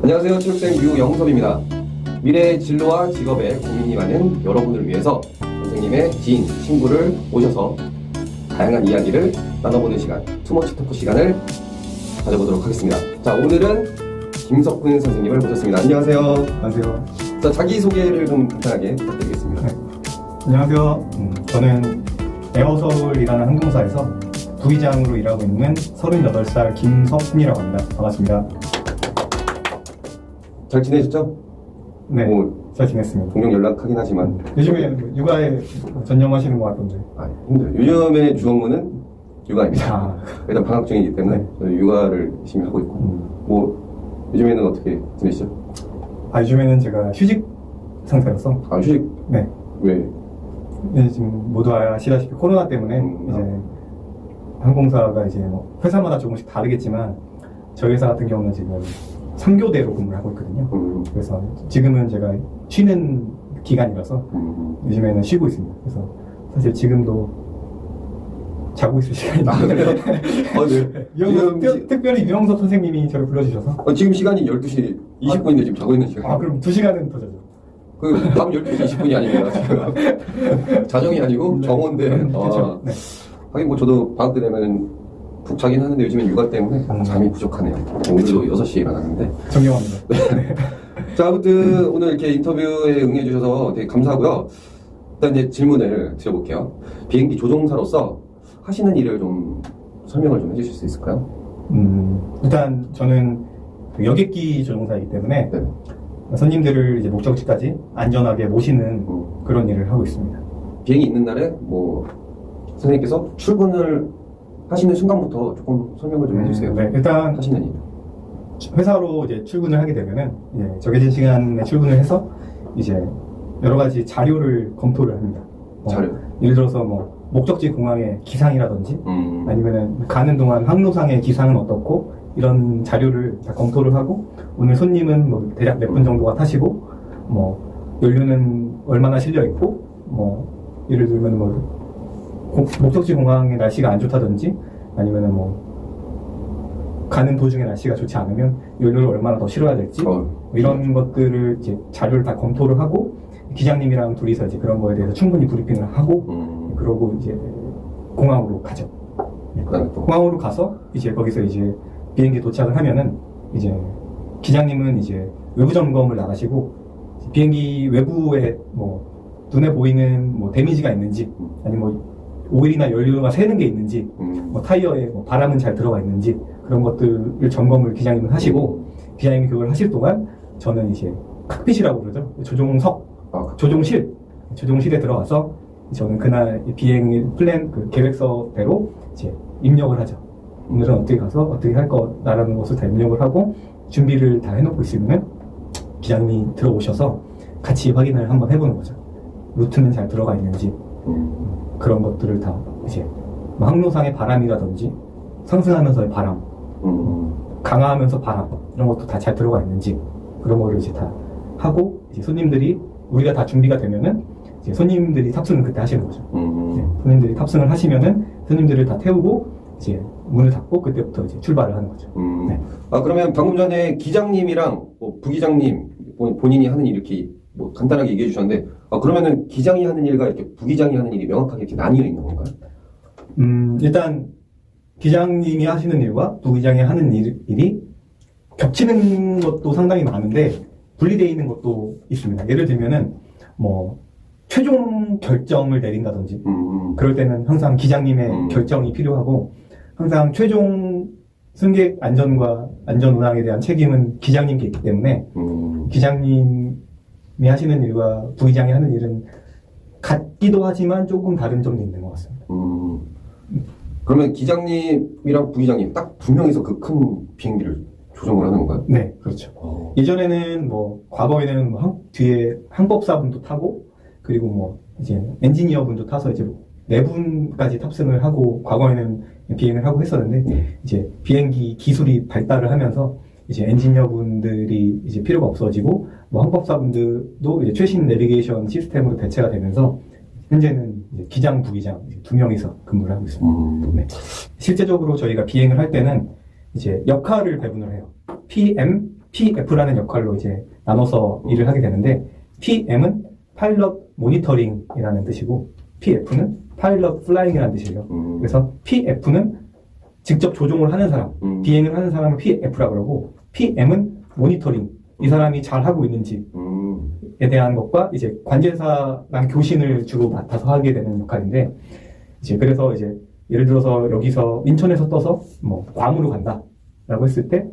안녕하세요. 체육생 유영섭입니다. 미래의 진로와 직업에 고민이 많은 여러분을 위해서 선생님의 지인, 친구를 모셔서 다양한 이야기를 나눠보는 시간, 투머치 토크 시간을 가져보도록 하겠습니다. 자, 오늘은 김석근 선생님을 모셨습니다. 안녕하세요. 안녕하세요. 자, 자기소개를 좀 간단하게 부탁드리겠습니다. 네. 안녕하세요. 저는 에어서울이라는 항공사에서 부의장으로 일하고 있는 38살 김석훈이라고 합니다. 반갑습니다. 잘 지내셨죠? 네, 잘 지냈습니다. 종종 연락하긴 하지만 요즘에 육아에 전념하시는 것 같던데. 힘들어요. 요즘의 주 업무는 육아입니다. 일단 방학 중이기 때문에 네. 저는 육아를 열심히 하고 있고 뭐 요즘에는 어떻게 지내시죠? 요즘에는 제가 휴직 상태라서. 휴직? 네. 왜? 네, 지금 모두 아시다시피 코로나 때문에 이제 항공사가 이제 뭐 회사마다 조금씩 다르겠지만 저희 회사 같은 경우는 지금 3교대로 근무를 하고 있거든요. 그래서 지금은 제가 쉬는 기간이라서 요즘에는 쉬고 있습니다. 그래서 사실 지금도 자고 있을 시간입니다. 네. 특별히 유영섭 선생님이 저를 불러주셔서. 지금 시간이 12시 20분인데 지금 자고 있는 시간. 그럼 2시간은 더 자죠. 밤 12시 20분이 아닙니다. 지금. 자정이 아니고 정오인데. 그렇죠. 네. 하긴 뭐 저도 방학 때 되면 푹 자긴 하는데 요즘엔 육아 때문에 잠이 부족하네요. 오늘도 6시에 일어났는데. 존경합니다. 네. 자, 아무튼 오늘 이렇게 인터뷰에 응해주셔서 되게 감사하고요. 일단 이제 질문을 드려볼게요. 비행기 조종사로서 하시는 일을 좀 설명을 좀 해주실 수 있을까요? 일단 저는 여객기 조종사이기 때문에 네. 손님들을 이제 목적지까지 안전하게 모시는 그런 일을 하고 있습니다. 비행이 있는 날에 뭐 선생님께서 출근을 하시는 순간부터 조금 설명을 좀 해주세요. 네, 일단 하시는 일. 회사로 이제 출근을 하게 되면은 정해진 시간에 출근을 해서 이제 여러 가지 자료를 검토를 합니다. 자료. 예를 들어서 뭐 목적지 공항의 기상이라든지 아니면은 가는 동안 항로상의 기상은 어떻고 이런 자료를 다 검토를 하고 오늘 손님은 뭐 대략 몇 분 정도가 타시고 뭐 연료는 얼마나 실려 있고 뭐 예를 들면 뭐 목적지 공항의 날씨가 안 좋다든지 아니면은 뭐 가는 도중에 날씨가 좋지 않으면 연료를 얼마나 더 실어야 될지 이런 것들을 이제 자료를 다 검토를 하고 기장님이랑 둘이서 이제 그런 거에 대해서 충분히 브리핑을 하고 그러고 이제 공항으로 가죠. 공항으로 가서 이제 거기서 이제 비행기 도착을 하면은 이제 기장님은 이제 외부 점검을 나가시고 비행기 외부에 뭐 눈에 보이는 뭐 데미지가 있는지 아니면 뭐 오일이나 연료가 새는 게 있는지 뭐 타이어에 뭐 바람은 잘 들어가 있는지 그런 것들을 점검을 기장님은 하시고 기장님이 그걸 하실 동안 저는 이제 칵핏이라고 그러죠. 조종실에 들어가서 저는 그날 비행 플랜 그 계획서대로 이제 입력을 하죠. 오늘은 어떻게 가서 어떻게 할 거라는 것을 다 입력을 하고 준비를 다 해놓고 있으면 기장님이 들어오셔서 같이 확인을 한번 해보는 거죠. 루트는 잘 들어가 있는지 그런 것들을 다 이제 뭐 항로상의 바람이라든지 상승하면서의 바람, 강화하면서 바람 이런 것도 다 잘 들어가 있는지 그런 거를 이제 다 하고 이제 손님들이 우리가 다 준비가 되면은 이제 손님들이 탑승을 그때 하시는 거죠. 손님들이 탑승을 하시면은 손님들을 다 태우고 이제 문을 닫고 그때부터 이제 출발을 하는 거죠. 그러면 방금 전에 기장님이랑 뭐 부기장님 본인이 하는 일 이렇게 뭐 간단하게 얘기해 주셨는데 그러면은 기장이 하는 일과 이렇게 부기장이 하는 일이 명확하게 이렇게 나뉘어 있는 건가요? 일단 기장님이 하시는 일과 부기장이 하는 일이 겹치는 것도 상당히 많은데 분리되어 있는 것도 있습니다. 예를 들면은 뭐 최종 결정을 내린다든지 그럴 때는 항상 기장님의 결정이 필요하고 항상 최종 승객 안전과 안전 운항에 대한 책임은 기장님께 있기 때문에 기장님이 하시는 일과 부기장이 하는 일은 같기도 하지만 조금 다른 점도 있는 것 같습니다. 그러면 기장님이랑 부기장님 딱 두 명이서 그 큰 비행기를 조종을 하는 건가요? 네, 그렇죠. 예전에는 뭐 과거에는 뭐 뒤에 항법사분도 타고 그리고 뭐 이제 엔지니어분도 타서 이제 4분까지 탑승을 하고 과거에는 비행을 하고 했었는데 이제 비행기 기술이 발달을 하면서 이제 엔지니어분들이 이제 필요가 없어지고 뭐 항법사분들도 이제 최신 내비게이션 시스템으로 대체가 되면서 현재는 이제 기장, 부기장 2명이서 근무를 하고 있습니다. 실제적으로 저희가 비행을 할 때는 이제 역할을 배분을 해요. PM, PF라는 역할로 이제 나눠서 일을 하게 되는데, PM은 파일럿 모니터링이라는 뜻이고, PF는 파일럿 플라잉이라는 뜻이에요. 그래서 PF는 직접 조종을 하는 사람, 비행을 하는 사람을 PF라고 그러고, PM은 모니터링, 이 사람이 잘 하고 있는지에 대한 것과 이제 관제사랑 교신을 주로 맡아서 하게 되는 역할인데, 이제 그래서 이제 예를 들어서 여기서 인천에서 떠서 뭐 괌으로 간다라고 했을 때,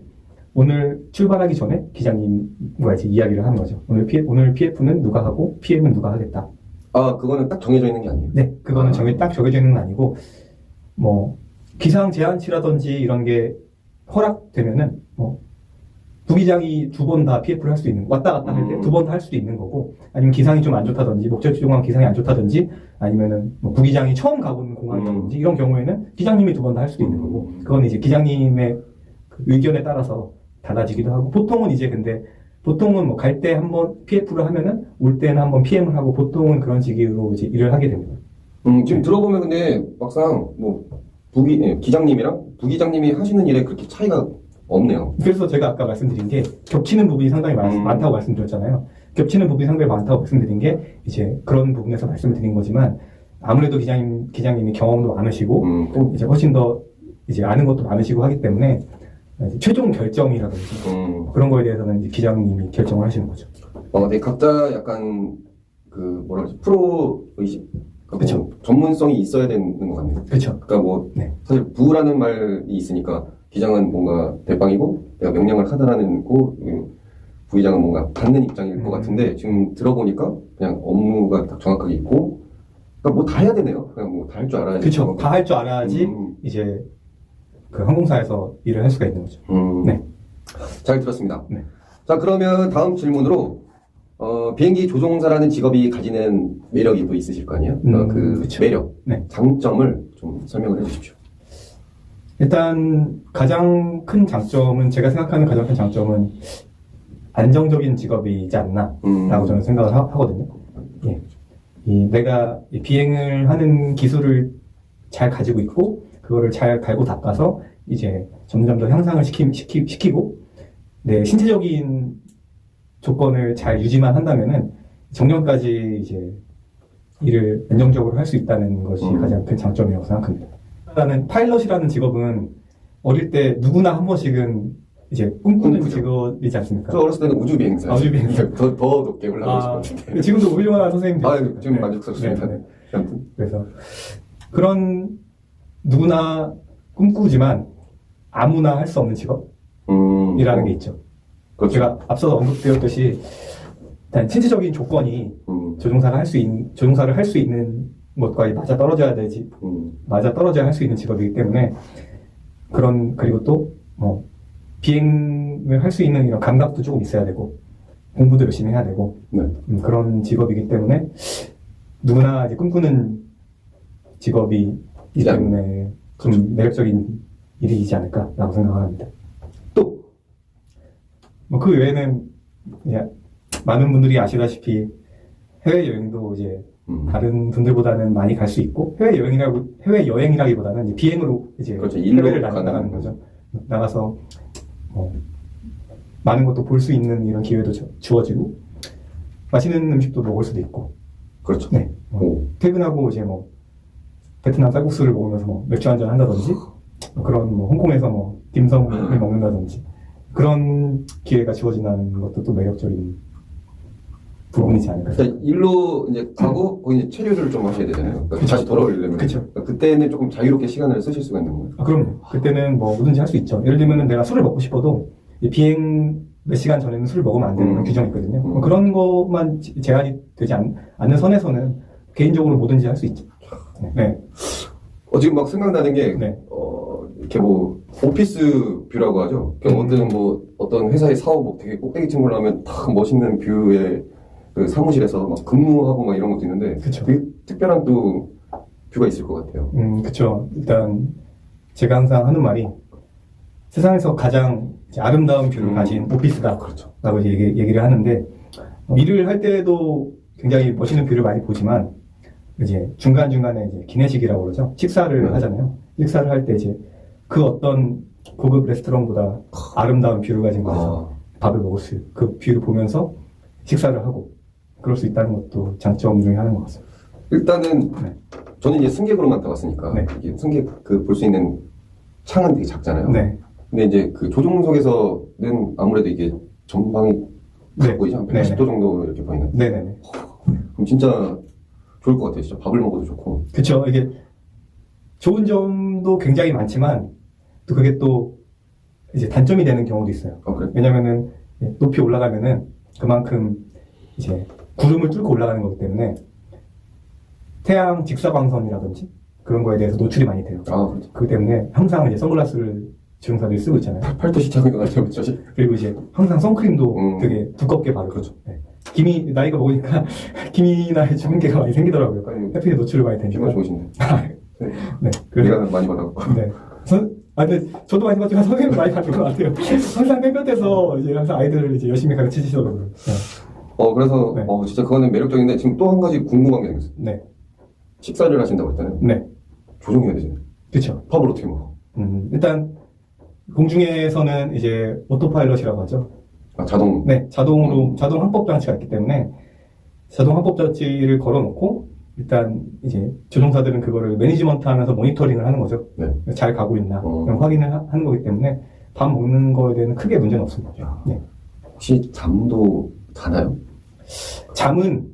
오늘 출발하기 전에 기장님과 이제 이야기를 하는 거죠. 오늘 PF는 누가 하고 PM은 누가 하겠다. 아, 그거는 딱 정해져 있는 게 아니에요? 네, 그거는 딱 정해져 있는 건 아니고, 뭐 기상 제한치라든지 이런 게 허락되면은 뭐 부기장이 두 번 다 PF를 할 수 있는, 왔다 갔다 할 때 두 번 다 할 수도 있는 거고, 아니면 기상이 좀 안 좋다든지, 목적지 공항 기상이 안 좋다든지, 아니면은 뭐 부기장이 처음 가본 공항이라든지, 이런 경우에는 기장님이 두 번 다 할 수도 있는 거고, 그건 이제 기장님의 그 의견에 따라서 달라지기도 하고, 보통은 이제 근데, 보통은 뭐 갈 때 한번 PF를 하면은, 올 때는 한번 PM을 하고, 보통은 그런 식으로 이제 일을 하게 됩니다. 지금 들어보면 근데 막상 뭐 기장님이랑 부기장님이 하시는 일에 그렇게 차이가 없네요. 그래서 제가 아까 말씀드린 게 겹치는 부분이 상당히 많다고 말씀드렸잖아요. 겹치는 부분이 상당히 많다고 말씀드린 게 이제 그런 부분에서 말씀을 드린 거지만, 아무래도 기장님이 경험도 많으시고 이제 훨씬 더 이제 아는 것도 많으시고 하기 때문에 최종 결정이라든지 그런 거에 대해서는 이제 기장님이 결정을 하시는 거죠. 네, 각자 약간 그 뭐라 그러지, 프로 의식, 그쵸. 뭐 전문성이 있어야 되는 것 같네요. 그렇죠. 그러니까 뭐 네. 사실 부라는 말이 있으니까 기장은 뭔가 대빵이고 내가 명령을 하다라는 거, 부기장은 뭔가 받는 입장일 것 같은데, 지금 들어보니까 그냥 업무가 딱 정확하게 있고, 그러니까 뭐 다 해야 되네요. 그냥 뭐 다 할 줄 알아야지. 그렇죠. 다 할 줄 알아야지 이제 그 항공사에서 일을 할 수가 있는 거죠. 네. 잘 들었습니다. 네. 자, 그러면 다음 질문으로, 비행기 조종사라는 직업이 가지는 매력이 또 있으실 거 아니에요? 그 그쵸. 매력, 네. 장점을 좀 설명을 해주십시오. 일단 가장 큰 장점은, 제가 생각하는 가장 큰 장점은 안정적인 직업이지 않나라고 저는 생각을 하거든요. 예. 내가 이 비행을 하는 기술을 잘 가지고 있고, 그거를 잘 갈고 닦아서 이제 점점 더 향상을 시키고, 내 신체적인 조건을 잘 유지만 한다면은 정년까지 이제 일을 안정적으로 할 수 있다는 것이 가장 큰 장점이라고 생각합니다. 일단은 파일럿이라는 직업은 어릴 때 누구나 한 번씩은 이제 꿈꾸는 직업이지 않습니까? 저 어렸을 때는 우주비행사. 우주비행사. 더 높게 올라가고 싶었는데. 지금도 훌륭한 선생님들. 지금 만족스럽습니다. 네. 그래서 그런 누구나 꿈꾸지만 아무나 할 수 없는 직업이라는 게 있죠. 그렇죠. 제가 앞서서 언급드렸듯이 일단 신체적인 조건이 조종사를 할 수 있는 것과 맞아 떨어져야 할 수 있는 직업이기 때문에, 그리고 또 뭐 비행을 할 수 있는 이런 감각도 조금 있어야 되고, 공부도 열심히 해야 되고, 그런 직업이기 때문에 누구나 이제 꿈꾸는 직업이기 때문에 좀 매력적인 일이지 않을까라고 생각합니다. 또 뭐 그 외에는 그냥 많은 분들이 아시다시피 해외 여행도 이제 다른 분들보다는 많이 갈 수 있고, 해외 여행이라기보다는 이제 비행으로 이제 그렇죠. 해외를 나가는 거죠. 나가서 많은 것도 볼 수 있는 이런 기회도 주어지고, 맛있는 음식도 먹을 수도 있고. 그렇죠. 네. 퇴근하고 이제 뭐 베트남 쌀국수를 먹으면서 뭐 맥주 한잔 한다든지, 그런 뭐 홍콩에서 딤섬을 먹는다든지, 그런 기회가 주어진다는 것도 또 매력적인 부분이지 않을까. 그러니까 일로 이제 가고 거기 이제 체류를 좀 하셔야 되잖아요. 그러니까 다시 돌아오려면. 그러니까 그때는 조금 자유롭게 시간을 쓰실 수가 있는 거예요. 그럼요. 그때는 뭐 뭐든지 할 수 있죠. 예를 들면은 내가 술을 먹고 싶어도 비행 몇 시간 전에는 술을 먹으면 안 되는 규정이 있거든요. 그런 것만 제한이 되지 않는 선에서는 개인적으로 뭐든지 할 수 있죠. 네. 지금 막 생각나는 게, 이렇게 뭐, 오피스 뷰라고 하죠. 어떤 회사의 사업 되게 꼭대기층 올라가면 딱 멋있는 뷰의 그 사무실에서 막 근무하고 막 이런 것도 있는데, 그쵸. 되게 특별한 또 뷰가 있을 것 같아요. 그쵸. 일단, 제가 항상 하는 말이, 세상에서 가장 아름다운 뷰를 가진 오피스다. 그렇죠. 라고 이제 얘기를 하는데, 일을 할 때도 굉장히 멋있는 뷰를 많이 보지만, 이제 중간중간에 이제 기내식이라고 그러죠. 식사를 하잖아요. 식사를 할 때 이제 그 어떤 고급 레스토랑보다 아름다운 뷰를 가진 곳에서 밥을 먹을 그 뷰를 보면서 식사를 하고 그럴 수 있다는 것도 장점 중에 하나인 것 같습니다. 일단은 네. 저는 이제 승객으로만 타봤으니까 네. 이게 승객 그 볼 수 있는 창은 되게 작잖아요. 네. 근데 이제 그 조종석에서는 아무래도 이게 전방이 네. 딱 보이죠? 180도 정도 이렇게 보이는. 네네네. 그럼 진짜 좋을 것 같아요. 진짜 밥을 먹어도 좋고. 그쵸. 이게 좋은 점도 굉장히 많지만 또 그게 또 이제 단점이 되는 경우도 있어요. 아, 그래? 왜냐면은 높이 올라가면은 그만큼 이제 구름을 뚫고 올라가는 거기 때문에 태양 직사광선이라든지 그런 거에 대해서 노출이 많이 돼요. 아, 그렇죠. 그렇기 때문에 항상 이제 선글라스를 조종사들이 쓰고 있잖아요. 팔도 시작한 것 같아요. 그렇죠? 그리고 이제 항상 선크림도 되게 두껍게 바르고. 그렇죠. 네. 김이 나이가 먹으니까 김이나 주근깨가 많이 생기더라고요. 아니, 햇빛에 노출을 많이 되니까. 피부가 좋으신데. 네. 그래서 미간을 많이 받아갖고. 네. 근데 저도 많이 받지만 선생님도 많이 받은 것 같아요. 항상 땡볕에서 이제 항상 아이들을 이제 열심히 가르치시더라고요. 네. 그래서, 네. 진짜 그거는 매력적인데, 지금 또 한 가지 궁금한 게 생겼어요. 네. 식사를 하신다고 했잖아요. 네. 조종해야 되잖아요. 그쵸. 밥을 어떻게 먹어? 일단, 공중에서는 이제 오토파일럿이라고 하죠. 아, 자동. 네. 자동 항법 장치가 있기 때문에 자동 항법 장치를 걸어 놓고 일단 이제 조종사들은 그거를 매니지먼트 하면서 모니터링을 하는 거죠. 네. 잘 가고 있나. 그럼 확인을 하는 거기 때문에 밥 먹는 거에 대해서는 크게 문제는 없습니다. 네. 혹시 잠도 자나요? 잠은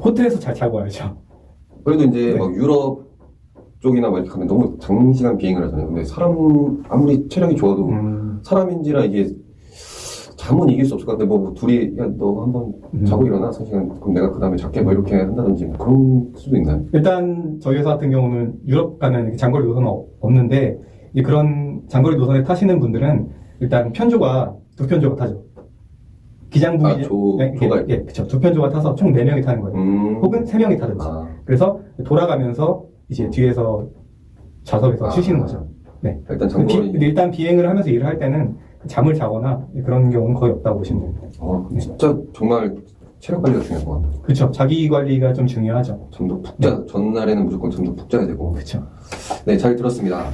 호텔에서 잘 자고 와야죠. 그래도 이제 네. 막 유럽 쪽이나 막 이렇게 가면 너무 장시간 비행을 하잖아요. 근데 아무리 체력이 좋아도 사람인지라 이게 잠은 이길 수 없을 것 같은데 뭐 둘이 야 너 한번 자고 일어나 3시간 그럼 내가 그 다음에 잘게 뭐 이렇게 한다든지 뭐 그런 수도 있나요? 일단 저희 회사 같은 경우는 유럽 가는 장거리 노선은 없는데 이제 그런 장거리 노선에 타시는 분들은 일단 편조가 두 편조가 타죠. 기장부 조가 예, 그렇죠. 두 편조가 타서 총 4명이 타는 거예요. 혹은 3명이 타든지. 그래서 돌아가면서 이제 뒤에서 좌석에서 쉬시는 거죠. 네. 일단 장거리. 근데 일단 비행을 하면서 일을 할 때는 잠을 자거나 그런 경우는 거의 없다고 보시면 됩니다. 진짜 정말 체력 관리가 중요할 것 같아요. 그렇죠. 자기 관리가 좀 중요하죠. 잠도 푹 자. 전날에는 무조건 잠도 푹 자야 되고. 그렇죠. 네, 잘 들었습니다.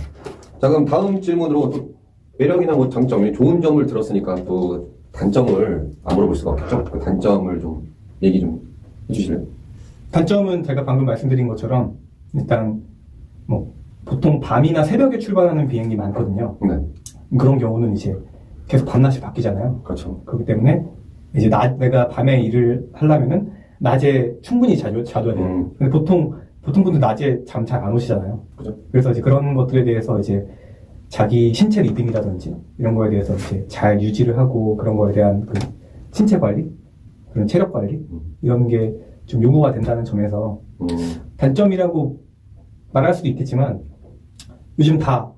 자, 그럼 다음 질문으로 또 매력이나 뭐 장점, 좋은 점을 들었으니까 또 단점을 안 물어볼 수가 없겠죠? 그 단점을 좀 얘기 좀 해주실래요? 단점은 제가 방금 말씀드린 것처럼 일단 뭐 보통 밤이나 새벽에 출발하는 비행기 많거든요. 네. 그런 경우는 이제 계속 밤낮이 바뀌잖아요. 그렇죠. 그렇기 때문에 이제 내가 밤에 일을 하려면은 낮에 충분히 자줘야 돼요. 근데 보통 분들 낮에 잠 잘 안 오시잖아요. 그죠. 그래서 이제 그런 것들에 대해서 이제 자기 신체 리듬이라든지 이런 거에 대해서 이제 잘 유지를 하고 그런 거에 대한 그 신체 관리, 그런 체력 관리 이런 게 좀 요구가 된다는 점에서 단점이라고 말할 수도 있겠지만 요즘 다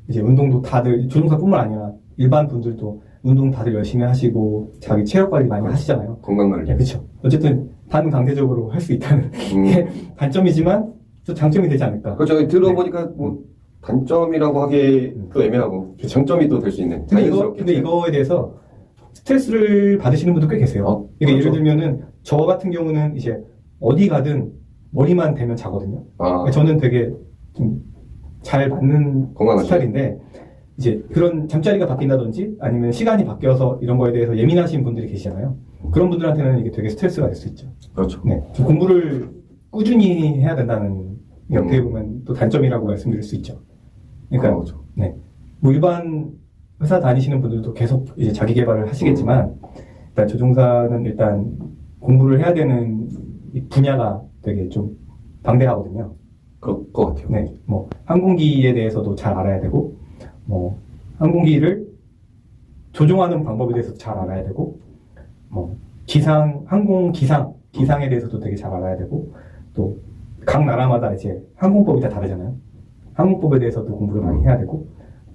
이제 운동도 다들 조종사뿐만 아니라 일반 분들도 운동 다들 열심히 하시고 자기 체력 관리 많이 하시잖아요. 건강 관리. 네, 그렇죠. 어쨌든 다는 강제적으로 할 수 있다는 게 단점이지만 또 장점이 되지 않을까. 그렇죠. 들어보니까 뭐 단점이라고 하기도 애매하고 장점이 또 될 수 있는. 근데 이거에 대해서 스트레스를 받으시는 분도 꽤 계세요. 그러니까 예를 들면은 저 같은 경우는 이제 어디 가든 머리만 대면 자거든요. 저는 되게 좀 잘 맞는 스타일인데 이제 그런 잠자리가 바뀐다든지 아니면 시간이 바뀌어서 이런 거에 대해서 예민하신 분들이 계시잖아요. 그런 분들한테는 이게 되게 스트레스가 될 수 있죠. 그렇죠. 네. 공부를 꾸준히 해야 된다는 게 어떻게 보면 또 단점이라고 말씀드릴 수 있죠. 그러니까 그렇죠. 네. 뭐 일반 회사 다니시는 분들도 계속 이제 자기 개발을 하시겠지만 일단 조종사는 일단 공부를 해야 되는 이 분야가 되게 좀 방대하거든요. 그럴 것 같아요. 네. 뭐 항공기에 대해서도 잘 알아야 되고 뭐 항공기를 조종하는 방법에 대해서 잘 알아야 되고 뭐 항공 기상에 대해서도 되게 잘 알아야 되고 또 각 나라마다 이제 항공법이 다 다르잖아요. 항공법에 대해서도 공부를 많이 해야 되고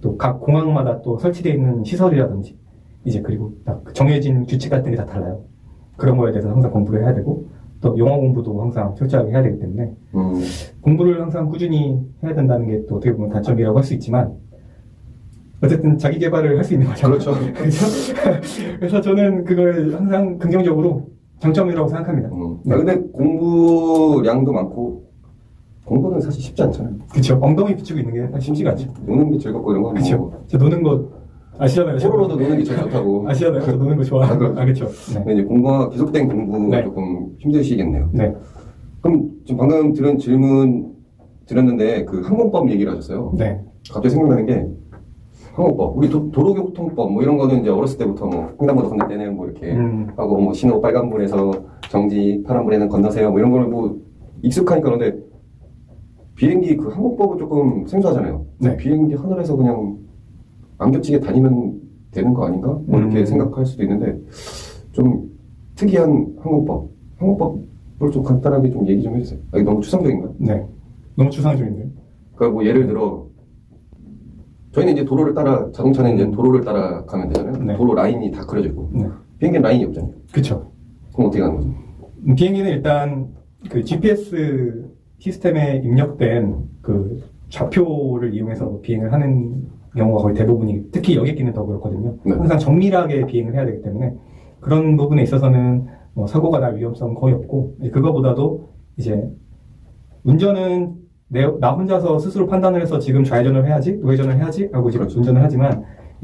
또 각 공항마다 또 설치되어 있는 시설이라든지 이제 그리고 딱 정해진 규칙 같은 게 다 달라요. 그런 거에 대해서 항상 공부를 해야 되고 또 영어 공부도 항상 철저하게 해야 되기 때문에 공부를 항상 꾸준히 해야 된다는 게 또 어떻게 보면 단점이라고 할 수 있지만 어쨌든 자기 개발을 할 수 있는 거죠. 그렇죠. 그래서 저는 그걸 항상 긍정적으로 장점이라고 생각합니다. 근데 공부량도 많고 공부는 사실 쉽지 않잖아요. 그렇죠. 엉덩이 비추고 있는 게 사실 쉽지가 않죠. 노는 게 즐겁고 이런 거. 그렇죠. 저 노는 거 아시잖아요. 포로로도 노는 게 제일 좋다고. 아시잖아요. 저 노는 거 좋아하는 거. 그렇죠. 네. 근데 이제 공부가 계속된 공부가 네. 조금 힘드시겠네요. 네. 그럼 지금 방금 들은 질문 드렸는데 그 항공법 얘기를 하셨어요. 네. 갑자기 생각나는 게 항공법, 우리 도로교통법 뭐 이런 거는 이제 어렸을 때부터 뭐 횡단보도 건널 때는 뭐 이렇게 하고 뭐 신호 빨간불에서 정지, 파란불에는 건너세요 뭐 이런 걸 뭐 익숙하니까. 그런데 비행기 그 항공법은 조금 생소하잖아요. 네. 비행기 하늘에서 그냥 안 겹치게 다니면 되는 거 아닌가? 뭐 이렇게 생각할 수도 있는데 좀 특이한 항공법을 좀 간단하게 좀 얘기 좀 해주세요. 아, 이게 너무 추상적인가요? 네. 너무 추상적인데요. 그러니까 뭐 예를 들어 저희는 이제 도로를 따라, 자동차는 이제 도로를 따라 가면 되잖아요. 네. 도로 라인이 다 그려져 있고. 네. 비행기는 라인이 없잖아요. 그쵸. 그럼 어떻게 하는 거죠? 비행기는 일단 그 GPS 시스템에 입력된 그 좌표를 이용해서 비행을 하는 경우가 거의 대부분이, 특히 여객기는 더 그렇거든요. 네. 항상 정밀하게 비행을 해야 되기 때문에 그런 부분에 있어서는 뭐 사고가 날 위험성은 거의 없고, 그거보다도 이제 운전은 나 혼자서 스스로 판단을 해서 지금 좌회전을 해야지, 우회전을 해야지 하고 지금 그렇죠. 운전을 하지만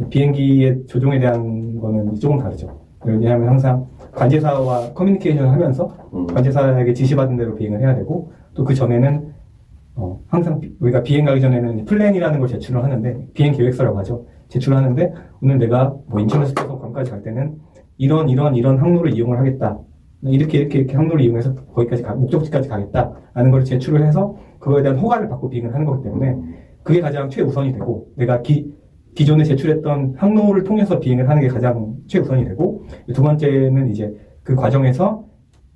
비행기의 조종에 대한 거는 조금 다르죠. 왜냐하면 항상 관제사와 커뮤니케이션을 하면서 관제사에게 지시받은 대로 비행을 해야 되고, 또 그 전에는 항상 우리가 비행 가기 전에는 플랜이라는 걸 제출을 하는데, 비행 계획서라고 하죠. 제출을 하는데 오늘 내가 뭐 인천에서 계속 괌까지 갈 때는 이런 항로를 이용을 하겠다. 이렇게 항로를 이용해서 거기까지 목적지까지 가겠다라는 걸 제출을 해서 그거에 대한 허가를 받고 비행을 하는 거기 때문에 그게 가장 최우선이 되고, 내가 기존에 제출했던 항로를 통해서 비행을 하는 게 가장 최우선이 되고, 두 번째는 이제 그 과정에서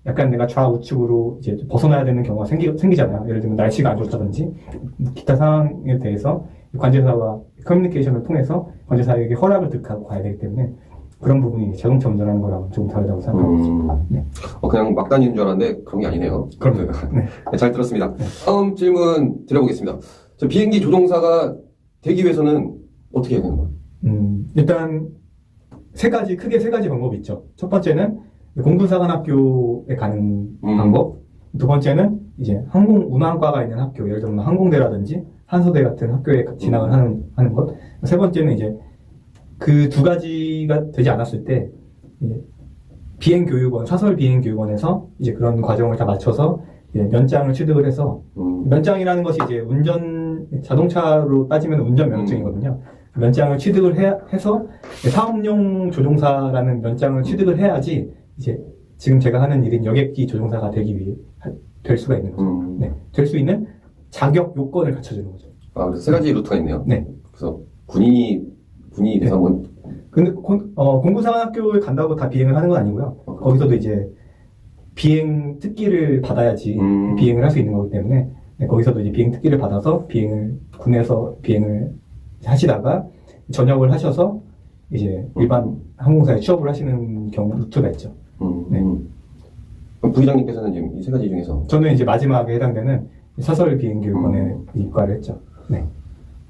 약간 내가 좌우측으로 이제 벗어나야 되는 경우가 생기잖아요. 예를 들면 날씨가 안 좋다든지 기타 상황에 대해서 관제사와 커뮤니케이션을 통해서 관제사에게 허락을 득하고 가야 되기 때문에 그런 부분이 자동차 운전하는 거랑 좀 다르다고 생각합니다. 네. 그냥 막 다니는 줄 알았는데 그런 게 아니네요. 그럼요. 네. 네, 잘 들었습니다. 다음 질문 드려보겠습니다. 저 비행기 조종사가 되기 위해서는 어떻게 해야 되는 거예요? 일단 크게 세 가지 방법이 있죠. 첫 번째는 공군사관학교에 가는 방법. 두 번째는 이제 항공운항과가 있는 학교, 예를 들면 항공대라든지 한소대 같은 학교에 진학을 하는 것. 세 번째는 이제 그 두 가지가 되지 않았을 때 비행교육원, 사설 비행교육원에서 이제 그런 과정을 다 마쳐서 이제 면장을 취득을 해서, 면장이라는 것이 이제 자동차로 따지면 운전 면허증이거든요. 면장을 취득을 해서 사업용 조종사라는 면장을 취득을 해야지 이제 지금 제가 하는 일인 여객기 조종사가 될 수가 있는 거죠. 네, 될 수 있는 자격 요건을 갖춰주는 거죠. 아, 그래서 세 가지 루트가 있네요. 네. 그래서 군인이 돼서 한번. 근데 공군사관학교에 간다고 다 비행을 하는 건 아니고요. 거기서도 이제 비행 특기를 받아야지 비행을 할 수 있는 거기 때문에, 네, 거기서도 이제 비행 특기를 받아서 군에서 비행을 하시다가 전역을 하셔서 이제 일반 항공사에 취업을 하시는 경우 루트가 있죠. 네. 그럼 부회장님께서는 지금 이 세 가지 중에서? 저는 이제 마지막에 해당되는 사설 비행교육원에 입과를 했죠. 네.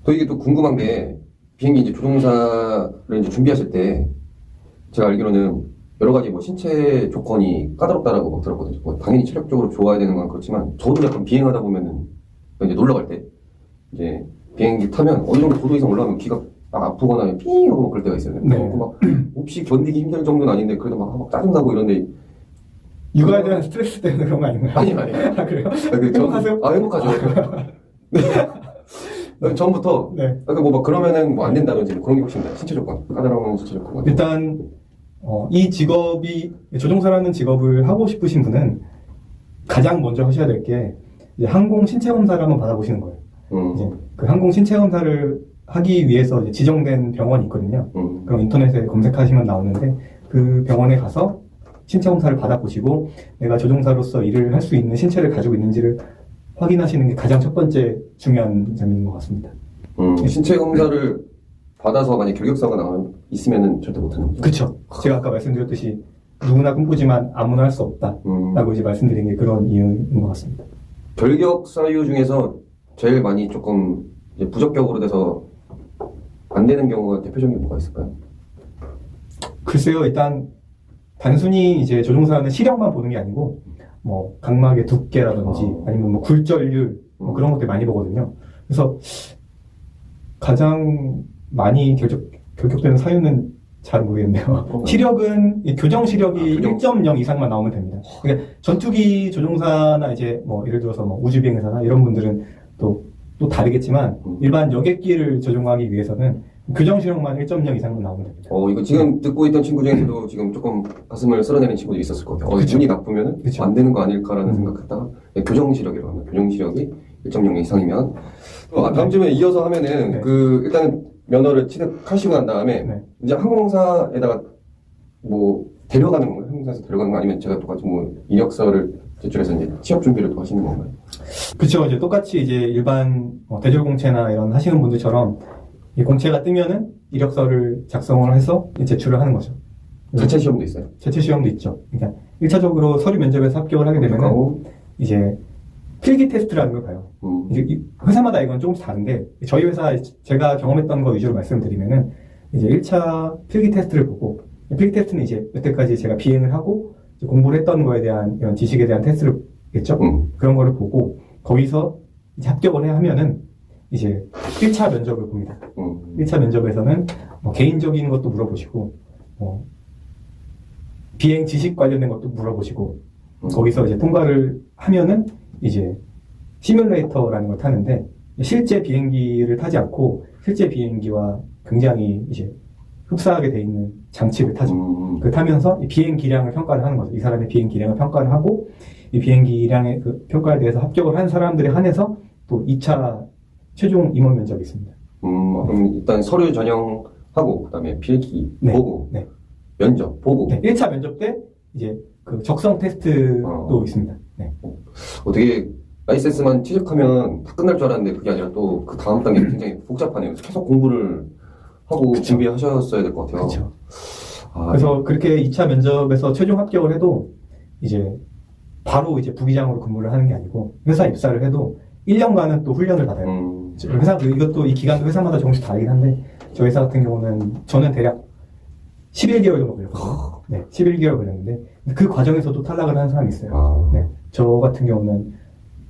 또 이게 또 궁금한 게, 비행기 이제 조종사를 이제 준비하실 때 제가 알기로는 여러 가지 뭐 신체 조건이 까다롭다라고 막 들었거든요. 뭐 당연히 체력적으로 좋아야 되는 건 그렇지만, 저도 약간 비행하다 보면은 이제 놀러 갈 때 이제 비행기 타면 어느 정도 고도 이상 올라가면 귀가 아프거나 삥 하고 막 그럴 때가 있어요. 네. 막 혹시 견디기 힘들 정도는 아닌데 그래도 막 짜증나고 이런데. 육아에 대한 스트레스 때문에 그런 거 아닌가요? 아니. 아, 그래요? 행복하세요? 행복하죠. 네. 전부터. 네. 막 그러면은 뭐 안 된다든지 그런 게 혹시 있나요? 신체 조건. 까다로운 신체 조건. 일단, 이 직업이, 조종사라는 직업을 하고 싶으신 분은 가장 먼저 하셔야 될 게, 이제 항공 신체 검사를 한번 받아보시는 거예요. 이제 그 항공 신체 검사를 하기 위해서 이제 지정된 병원이 있거든요. 그럼 인터넷에 검색하시면 나오는데, 그 병원에 가서 신체 검사를 받아보시고 내가 조종사로서 일을 할 수 있는 신체를 가지고 있는지를 확인하시는 게 가장 첫 번째 중요한 점인 것 같습니다. 신체 검사를 받아서 만약 결격사가 있으면은 절대 못하는 거죠? 그쵸. 제가 아까 말씀드렸듯이 누구나 꿈꾸지만 아무나 할 수 없다라고 이제 말씀드린 게 그런 이유인 것 같습니다. 결격 사유 중에서 제일 많이 조금 이제 부적격으로 돼서 안 되는 경우가 대표적인 게 뭐가 있을까요? 글쎄요, 일단 단순히 이제 조종사는 시력만 보는 게 아니고 뭐 각막의 두께라든지 아니면 뭐 굴절률 뭐 그런 것들 많이 보거든요. 그래서 가장 많이 결격되는 사유는 잘 모르겠네요. 시력은 교정 시력이 교정. 1.0 이상만 나오면 됩니다. 그러니까 전투기 조종사나 이제 뭐 예를 들어서 뭐 우주비행사나 이런 분들은 또 다르겠지만 일반 여객기를 조종하기 위해서는 교정 시력만 1.0 이상만 나오면 됩니다. 이거 지금 듣고 있던 친구 중에서도 지금 조금 가슴을 쓸어내는 친구들이 있었을 것 같아요. 그쵸. 눈이 나쁘면은 그쵸. 안 되는 거 아닐까라는 생각했다가 교정 시력이라고 하면 교정 시력이 1.0 이상이면 다음 질문에 이어서 하면은 네. 일단 면허를 취득하시고 난 다음에 네. 이제 항공사에다가 뭐 데려가는 건가요? 항공사에서 데려가는 거 아니면 제가 똑같이 뭐 이력서를 제출해서 이제 취업 준비를 또 하시는 건가요? 그렇죠. 이제 똑같이 이제 일반 대졸 공채나 이런 하시는 분들처럼 이 공채가 뜨면은 이력서를 작성을 해서 제출을 하는 거죠. 자체 시험도 있어요. 제출 시험도 있죠. 그러니까 1차적으로 서류 면접에서 합격을 하게 되면은 하고 이제 필기 테스트라는 걸 봐요. 이제 회사마다 이건 조금씩 다른데 저희 회사 제가 경험했던 거 위주로 말씀드리면은 이제 1차 필기 테스트를 보고 필기 테스트는 이제 여태까지 제가 비행을 하고 이제 공부를 했던 거에 대한 이런 지식에 대한 테스트겠죠. 그런 거를 보고 거기서 이제 합격을 해야 하면은 이제 1차 면접을 봅니다. 1차 면접에서는 뭐 개인적인 것도 물어보시고 비행 지식 관련된 것도 물어보시고 거기서 이제 통과를 하면은 이제 시뮬레이터라는 걸 타는데 실제 비행기를 타지 않고 실제 비행기와 굉장히 이제 흡사하게 돼 있는 장치를 타죠. 그 타면서 이 비행 기량을 평가를 하는 거죠. 이 사람의 비행 기량을 평가를 하고 이 비행 기량의 그 평가에 대해서 합격을 한 사람들에 한해서 또 2차 최종 임원 면접이 있습니다. 그럼 일단 서류 전형하고 그다음에 필기 네. 보고 네. 면접 보고 네, 1차 면접 때 이제 그 적성 테스트도 있습니다. 네. 어떻게 라이센스만 취득하면 다 끝날 줄 알았는데 그게 아니라 또 그 다음 단계 굉장히 복잡하네요. 계속 공부를 하고 그쵸. 준비하셨어야 될 것 같아요. 그렇죠. 그래서 그렇게 2차 면접에서 최종 합격을 해도 이제 바로 이제 부기장으로 근무를 하는 게 아니고 회사 입사를 해도 1년간은 또 훈련을 받아요. 이것도 이 기간도 회사마다 조금씩 다르긴 한데 저희 회사 같은 경우는 저는 대략 11개월 정도 걸렸거든요. 네, 11개월 걸렸는데 그 과정에서도 탈락을 하는 사람이 있어요. 네, 저 같은 경우는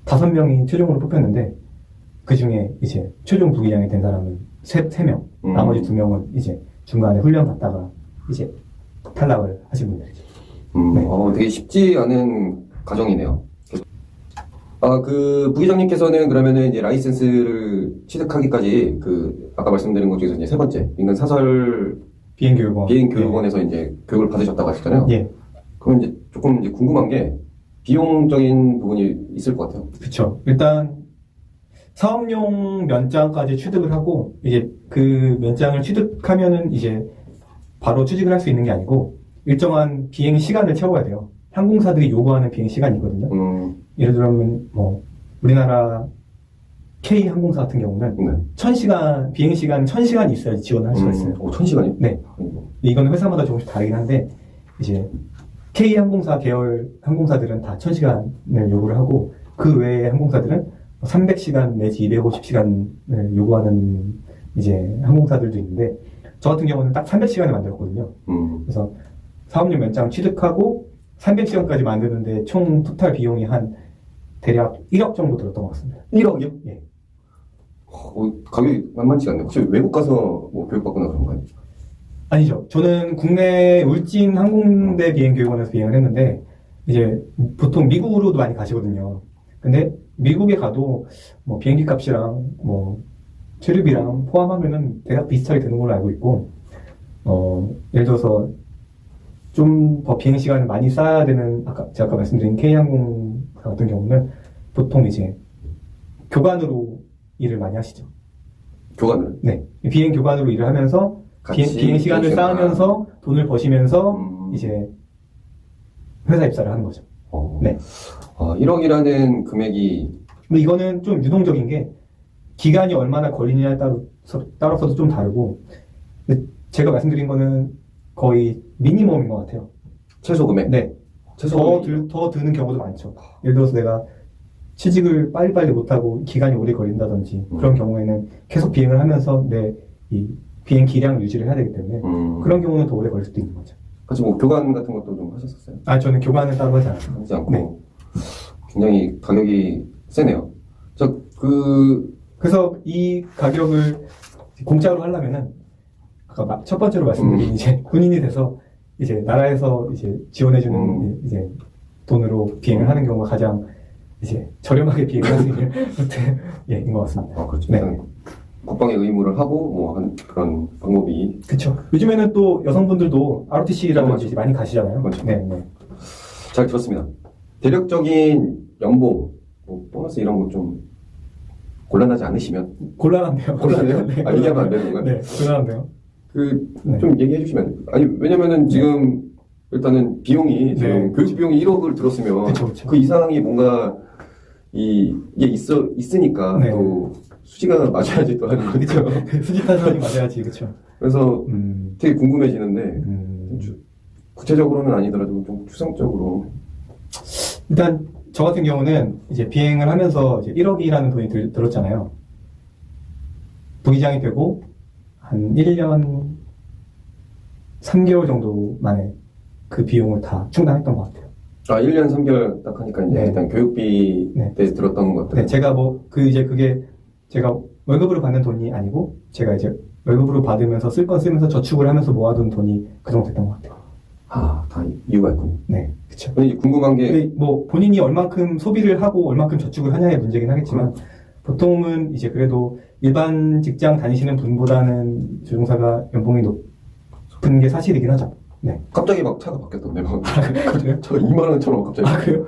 5명이 최종으로 뽑혔는데 그 중에 이제 최종 부기장이 된 사람은 3명, 나머지 2명은 이제 중간에 훈련 받다가 이제 탈락을 하신 분들이죠. 네. 되게 쉽지 않은 과정이네요. 그 부기장님께서는 그러면은 이제 라이센스를 취득하기까지 아까 말씀드린 것 중에서 이제 세 번째 인간 사설 비행교육원에서 이제 교육을 받으셨다고 하셨잖아요. 예. 그럼 이제 조금 이제 궁금한 게 비용적인 부분이 있을 것 같아요. 그렇죠. 일단 사업용 면장까지 취득을 하고 이제 그 면장을 취득하면은 이제 바로 취직을 할 수 있는 게 아니고 일정한 비행 시간을 채워야 돼요. 항공사들이 요구하는 비행 시간이 있거든요. 예를 들면 뭐 우리나라 K 항공사 같은 경우는 1000시간 비행 시간 1000시간이 있어야지 지원을 할 수가 있어요. 1000시간이요? 네. 이거는 회사마다 조금씩 다르긴 한데 이제 K 항공사 계열 항공사들은 다 1000시간을 요구를 하고 그 외의 항공사들은 300시간 내지 250시간을 요구하는 이제 항공사들도 있는데 저 같은 경우는 딱 300시간을 만들었거든요. 그래서 사업용 면장 취득하고 300시간까지 만드는데 총 토탈 비용이 한 대략 1억 정도 들었던 것 같습니다. 1억이요? 예. 가격이 만만치 않네요. 혹시 외국 가서 뭐 교육받거나 그런가요? 아니죠. 저는 국내 울진 항공대 비행교육원에서 비행을 했는데 이제 보통 미국으로도 많이 가시거든요. 근데 미국에 가도 뭐 비행기 값이랑 뭐 체류비랑 포함하면은 대략 비슷하게 되는 걸로 알고 있고 예를 들어서 좀 더 비행 시간을 많이 쌓아야 되는 제가 아까 말씀드린 K항공사 같은 경우는 보통 이제 교관으로 일을 많이 하시죠. 교관을? 네. 비행 교관으로 일을 하면서 비행 시간을 쌓으면서 돈을 버시면서 이제 회사 입사를 하는 거죠. 네. 1억이라는 금액이 근데 이거는 좀 유동적인 게 기간이 얼마나 걸리느냐에 따라서도 좀 다르고 근데 제가 말씀드린 거는 거의 미니멈인 것 같아요. 최소 금액? 네. 더 드는 경우도 많죠. 예를 들어서 내가 취직을 빨리빨리 못하고 기간이 오래 걸린다든지 그런 경우에는 계속 비행을 하면서 내 이 비행 기량을 유지를 해야 되기 때문에 그런 경우는 더 오래 걸릴 수도 있는 거죠. 같이 뭐 교관 같은 것도 좀 하셨었어요? 저는 교관을 따로 하지 않았어요. 하지 않고 네. 굉장히 가격이 세네요. 그래서 이 가격을 공짜로 하려면은 아까 첫 번째로 말씀드린 이제 군인이 돼서 이제 나라에서 이제 지원해주는 이제 돈으로 비행을 하는 경우가 가장 이제 저렴하게 비행을 할 수 있는 루트인 것 같습니다. 그렇죠. 네. 국방의 의무를 하고 뭐 한 그런 방법이. 그렇죠. 요즘에는 또 여성분들도 ROTC라든지 맞죠. 많이 가시잖아요. 맞죠. 네, 네. 잘 들었습니다. 대략적인 연봉, 뭐 보너스 이런 거 좀 곤란하지 않으시면 곤란한데요. 곤란해요? 네, 아, 얘기하면 안 되는 건가요? 네, 곤란한데요. 네. 좀 얘기해 주시면. 아니, 왜냐면은 지금 일단은 비용이, 지금 교육 비용이 1억을 들었으면 그쵸. 그 이상이 뭔가 이게 있으니까 네. 또 수지가 맞아야지 또 하는 거죠. 수지 타산이 맞아야지, 그렇죠. 그래서 되게 궁금해지는데, 음. 구체적으로는 아니더라도 좀 추상적으로. 일단 저 같은 경우는 이제 비행을 하면서 이제 1억이라는 돈이 들었잖아요. 부기장이 되고 한 1년 3개월 정도 만에 그 비용을 다 충당했던 것 같아요. 아, 1년 3개월 딱 하니까 이제 네. 일단 교육비 네. 때 들었던 것 같아요. 네, 제가 그게 제가 월급으로 받는 돈이 아니고 제가 이제 월급으로 받으면서 쓸 건 쓰면서 저축을 하면서 모아둔 돈이 그 정도 됐던 것 같아요. 아, 다 이유가 있군요. 네, 그쵸. 근데 이제 궁금한 게, 근데 뭐 본인이 얼만큼 소비를 하고 얼만큼 저축을 하냐의 문제긴 하겠지만 보통은 이제 그래도 일반 직장 다니시는 분보다는 조종사가 연봉이 높은 게 사실이긴 하죠. 네. 갑자기 막 차가 바뀌었던데, 막. 그래요? 저 2만원처럼 갑자기. 아, 그래요?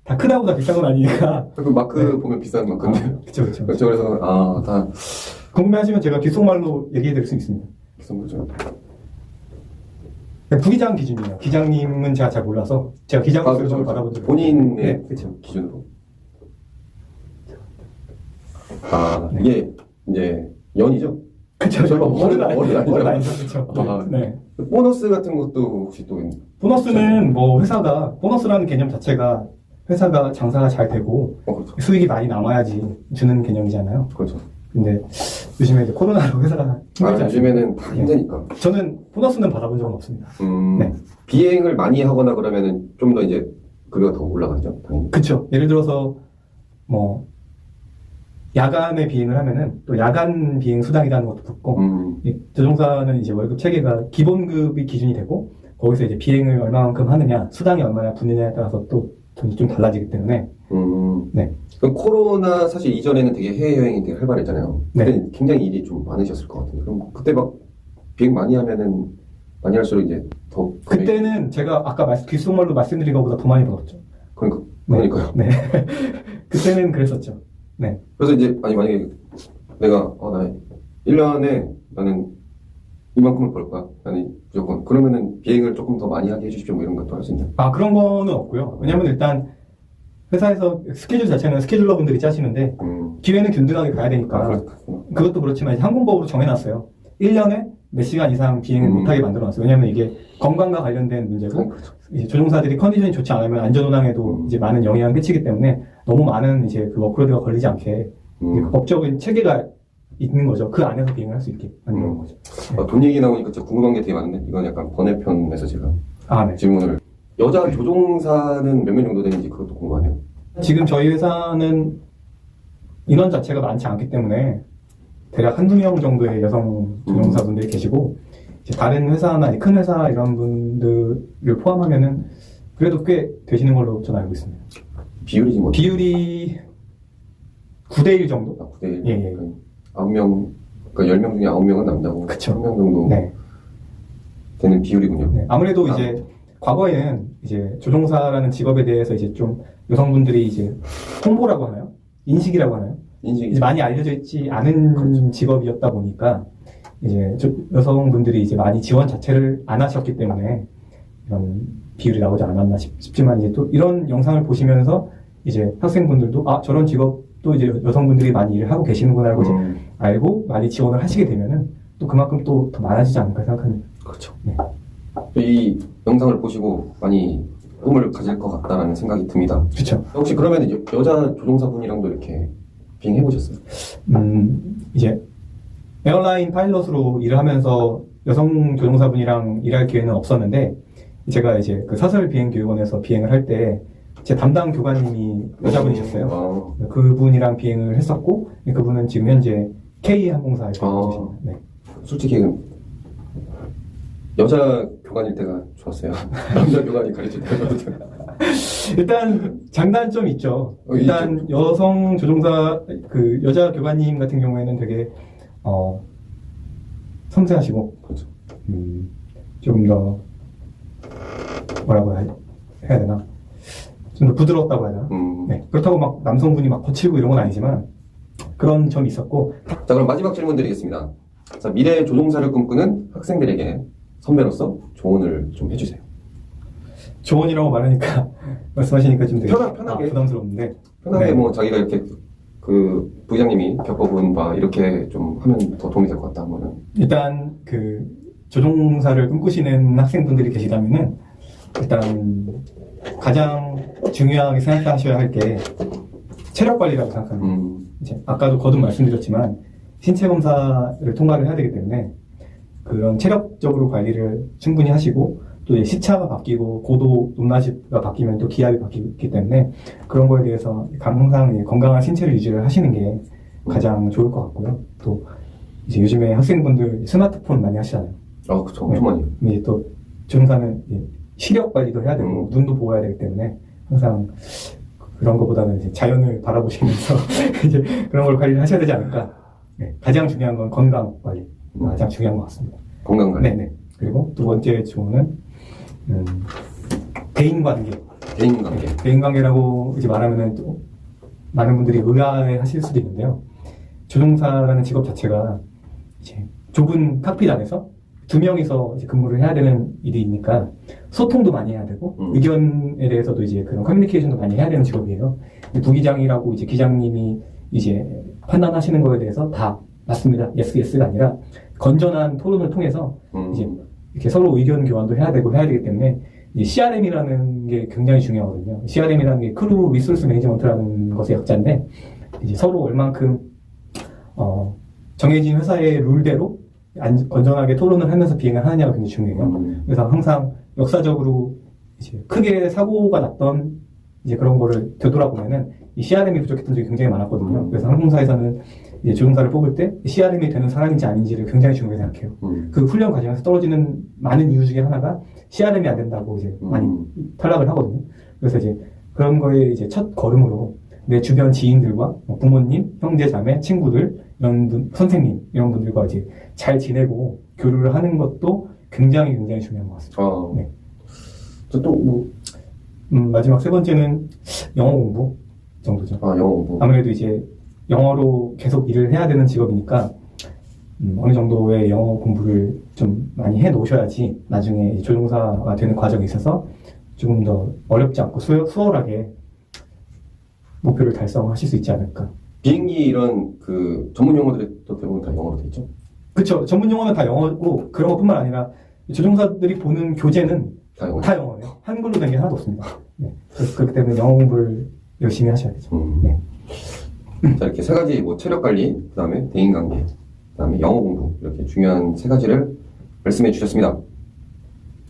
다 크다고 다 비싼 건 아니니까. 그 마크 보면 비싼 마크인데. 그쵸, 그쵸. 그래서, 다 궁금해하시면 제가 귓속말로 얘기해 드릴 수 있습니다. 비싼 거죠. 부기장 기준이에요. 기장님은 제가 잘 몰라서 제가 기장으로서 좀 받아본 적이 본인의 네, 그쵸. 기준으로. 네. 이게 이제 연이죠? 그쵸, 저 월은 아니죠. 아니죠. 그쵸. 네. 보너스 같은 것도 혹시 또 보너스는 뭐 보너스라는 개념 자체가 회사가 장사가 잘 되고 그렇죠. 수익이 많이 남아야지 주는 개념이잖아요. 그렇죠. 근데 요즘에 이제 코로나로 회사가 힘들지 않습니까? 요즘에는 다 힘드니까. 저는 보너스는 받아본 적은 없습니다. 네. 비행을 많이 하거나 그러면은 좀 더 이제 급여가 더 올라가죠, 당연히. 그쵸. 예를 들어서 뭐 야간에 비행을 하면은 또 야간 비행 수당이라는 것도 붙고 이 조종사는 이제 월급 체계가 기본급이 기준이 되고 거기서 이제 비행을 얼마만큼 하느냐 수당이 얼마나 붙느냐에 따라서 또 돈이 좀 달라지기 때문에 네. 그럼 코로나 사실 이전에는 되게 해외여행이 되게 활발했잖아요. 네. 그때 굉장히 일이 좀 많으셨을 것 같은데. 그럼 그때 막 비행 많이 하면은 많이 할수록 이제 더 그때는 제가 아까 귓속말로 말씀드린 것보다 더 많이 벌었죠. 그러니까요. 네. 그때는 그랬었죠. 네. 그래서 이제 만약에 내가 나 1년에 나는 이만큼을 벌 거야. 나는 무조건. 그러면은 비행을 조금 더 많이 하게 해주십시오. 뭐 이런 것도 할 수 있나요? 그런 거는 없고요. 왜냐면 일단 회사에서 스케줄 자체는 스케줄러분들이 짜시는데 기회는 균등하게 가야 되니까 그것도 그렇지만 이제 항공법으로 정해놨어요. 1년에 몇 시간 이상 비행을 못하게 만들어놨어요. 왜냐면 이게 건강과 관련된 문제고 이제 조종사들이 컨디션이 좋지 않으면 안전운항에도 이제 많은 영향을 끼치기 때문에 너무 많은 이제 그 워크로드가 걸리지 않게 법적인 체계가 있는 거죠. 그 안에서 비행을 할 수 있게 만드는 거죠. 네. 돈 얘기 나오니까 진짜 궁금한 게 되게 많은데 이건 약간 번외편에서 제가 네. 질문을 여자 조종사는 몇 명 정도 되는지 그것도 궁금하네요. 지금 저희 회사는 인원 자체가 많지 않기 때문에 대략 한두 명 정도의 여성 조종사분들이 계시고 이제 다른 회사나 큰 회사 이런 분들을 포함하면은 그래도 꽤 되시는 걸로 저는 알고 있습니다. 비율이 뭐? 비율이 9대1 정도? 9대1. 예. 9명, 그러니까 10명 중에 9명은 남자고 그쵸. 1명 정도 네. 되는 비율이군요. 네. 아무래도 이제 과거에는 이제 조종사라는 직업에 대해서 이제 좀 여성분들이 이제 홍보라고 하나요? 인식이라고 하나요? 이제 많이 알려져 있지 않은 직업이었다 보니까 이제 여성분들이 이제 많이 지원 자체를 안 하셨기 때문에 이런 비율이 나오지 않았나 싶지만 이제 또 이런 영상을 보시면서 이제 학생분들도 저런 직업도 이제 여성분들이 많이 일을 하고 계시는구나라고 이제 알고 많이 지원을 하시게 되면은 또 그만큼 또 더 많아지지 않을까 생각합니다. 그렇죠. 네. 이 영상을 보시고 많이 꿈을 가질 것 같다는 생각이 듭니다. 그렇죠. 혹시 그러면 이제 여자 조종사분이랑도 이렇게 비행해 보셨어요? 이제 에어라인 파일럿으로 일을 하면서 여성 조종사분이랑 일할 기회는 없었는데 제가 이제 그 사설비행교육원에서 비행을 할 때 제 담당 교관님이 여자분이셨어요. 그분이랑 비행을 했었고 그분은 지금 현재 K항공사에 계십니다. 네. 솔직히 여자 교관일 때가 좋았어요. 남자 교관이 가르칠 때가 좋았어요. 일단 장단점이 있죠. 일단 있죠. 여성 조종사 그 여자 교관님 같은 경우에는 되게 섬세하시고 그렇죠. 조금 더 뭐라고 해야 되나 좀 더 부드러웠다고 해야 되나. 네. 그렇다고 막 남성분이 막 거칠고 이런 건 아니지만 그런 점이 있었고. 자, 그럼 마지막 질문 드리겠습니다. 자, 미래 조종사를 꿈꾸는 학생들에게 선배로서 조언을 좀 해주세요. 조언이라고 말하니까 말씀하시니까 좀 되게 편하게 부담스러운데 편하게 네. 뭐 자기가 이렇게 그 부장님이 겪어본 바 이렇게 좀 하면 더 도움이 될 것 같다 하면은 일단 그 조종사를 꿈꾸시는 학생분들이 계시다면은 일단 가장 중요하게 생각하셔야 할 게 체력 관리라고 생각합니다. 이제 아까도 거듭 말씀드렸지만 신체 검사를 통과를 해야 되기 때문에 그런 체력적으로 관리를 충분히 하시고 또 이제 시차가 바뀌고 고도 높낮이가 바뀌면 또 기압이 바뀌기 때문에 그런 거에 대해서 항상 건강한 신체를 유지를 하시는 게 가장 좋을 것 같고요. 또 이제 요즘에 학생분들 스마트폰 많이 하시잖아요. 그쵸. 엄청 많이. 이제 또 조종사는 시력 관리도 해야 되고 눈도 보호해야 되기 때문에 항상 그런 것보다는 이제 자연을 바라보시면서 이제 그런 걸 관리를 하셔야 되지 않을까. 네, 가장 중요한 건 건강 관리. 가장 중요한 것 같습니다. 건강 관리. 네네. 그리고 두 번째 조언은 대인관계. 대인관계. 대인관계라고 이제 말하면은 또 많은 분들이 의아해하실 수도 있는데요. 조종사라는 직업 자체가 이제 좁은 칵핏 안에서 두 명이서 이제 근무를 해야 되는 일이니까 소통도 많이 해야 되고 의견에 대해서도 이제 그런 커뮤니케이션도 많이 해야 되는 직업이에요. 부기장이라고 이제 기장님이 이제 판단하시는 거에 대해서 다 맞습니다. 예스가 아니라 건전한 토론을 통해서 이제 이렇게 서로 의견 교환도 해야 되고 해야 되기 때문에 이 CRM이라는 게 굉장히 중요하거든요. CRM이라는 게 크루 리소스 매니지먼트라는 것의 약자인데 이제 서로 얼만큼 정해진 회사의 룰대로 건전하게 토론을 하면서 비행을 하느냐가 굉장히 중요해요. 그래서 항상 역사적으로 이제 크게 사고가 났던 이제 그런 거를 되돌아보면은 이 CRM이 부족했던 적이 굉장히 많았거든요. 그래서 항공사에서는 이제 조종사를 뽑을 때 CRM이 되는 사람인지 아닌지를 굉장히 중요하게 생각해요. 그 훈련 과정에서 떨어지는 많은 이유 중에 하나가 CRM이 안 된다고 이제 많이 탈락을 하거든요. 그래서 이제 그런 거에 이제 첫 걸음으로 내 주변 지인들과 부모님, 형제, 자매, 친구들, 이런 분, 선생님, 이런 분들과 이제 잘 지내고 교류를 하는 것도 굉장히 중요한 것 같습니다. 네. 또 뭐 마지막 세 번째는 영어 공부 정도죠. 영어 공부. 아무래도 이제 영어로 계속 일을 해야 되는 직업이니까 어느 정도의 영어 공부를 좀 많이 해 놓으셔야지 나중에 조종사가 되는 과정에 있어서 조금 더 어렵지 않고 수월하게 목표를 달성하실 수 있지 않을까. 비행기 이런 그 전문 용어들이 또 대부분 다 영어로 돼 있죠? 그렇죠. 전문 용어는 다 영어고 그런 것뿐만 아니라 조종사들이 보는 교재는 다 영어예요. 한글로 된 게 하나도 없습니다. 네. 그렇기 때문에 영어 공부를 열심히 하셔야죠. 네. 자, 이렇게 세 가지 뭐 체력 관리, 그다음에 대인 관계, 그다음에 영어 공부 이렇게 중요한 세 가지를 말씀해 주셨습니다.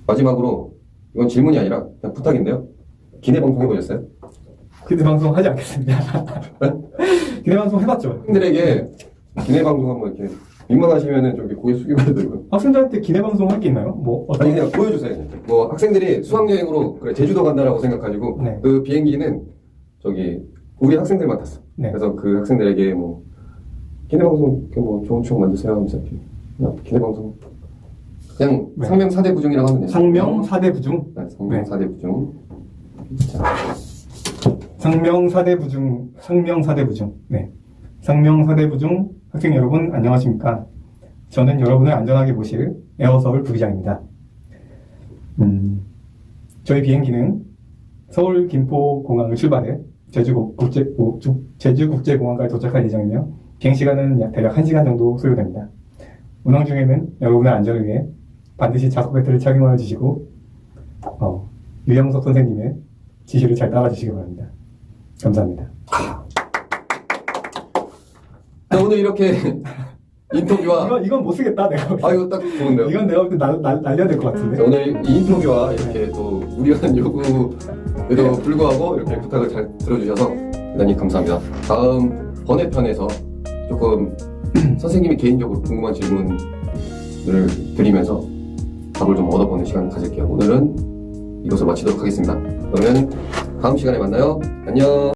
마지막으로 이건 질문이 아니라 그냥 부탁인데요. 기내 방송 해보셨어요? 기내 방송 하지 않겠습니다. 기내 방송 해봤죠. 학생들에게 기내 방송 한번 이렇게 민망하시면은 좀 이렇게 고개 숙이고 되고. 학생들한테 기내 방송 할 게 있나요? 뭐 아니 그냥 보여주세요. 뭐 학생들이 수학여행으로 그래 제주도 간다라고 생각하시고 네. 그 비행기는 저기 우리 학생들만 탔어. 네. 그래서 그 학생들에게 뭐 기내 방송 이렇게 뭐 좋은 추억 만드세요 하면서 이렇게 그냥 기내 방송 그냥 네. 상명 4대 부중이라고 하면 돼요. 상명 4대 부중. 네, 상명 네. 4대 부중. 자. 상명 4대 부중. 상명 4대 부중. 네. 상명 4대 부중 학생 여러분 안녕하십니까? 저는 여러분을 안전하게 모실 에어서울 부기장입니다. 저희 비행기는 서울 김포공항을 출발해 제주국제공항까지 도착할 예정이며 비행시간은 약 대략 1시간 정도 소요됩니다. 운항 중에는 여러분의 안전을 위해 반드시 자석 벨트를 착용하여 주시고 유영석 선생님의 지시를 잘 따라 주시기 바랍니다. 감사합니다. 자, 오늘 이렇게 인터뷰와 이건 못 쓰겠다 내가. 이거 딱 좋은데요. 이건 내가 볼 때 날려야 될 것 같은데. 자, 오늘 이 인터뷰와 이렇게 또 무리한 요구에도 불구하고 이렇게 부탁을 잘 들어주셔서 대단히 감사합니다. 다음 번외편에서 조금 선생님이 개인적으로 궁금한 질문을 드리면서 답을 좀 얻어보는 시간 가질게요. 오늘은 이것을 마치도록 하겠습니다. 그러면 다음 시간에 만나요. 안녕.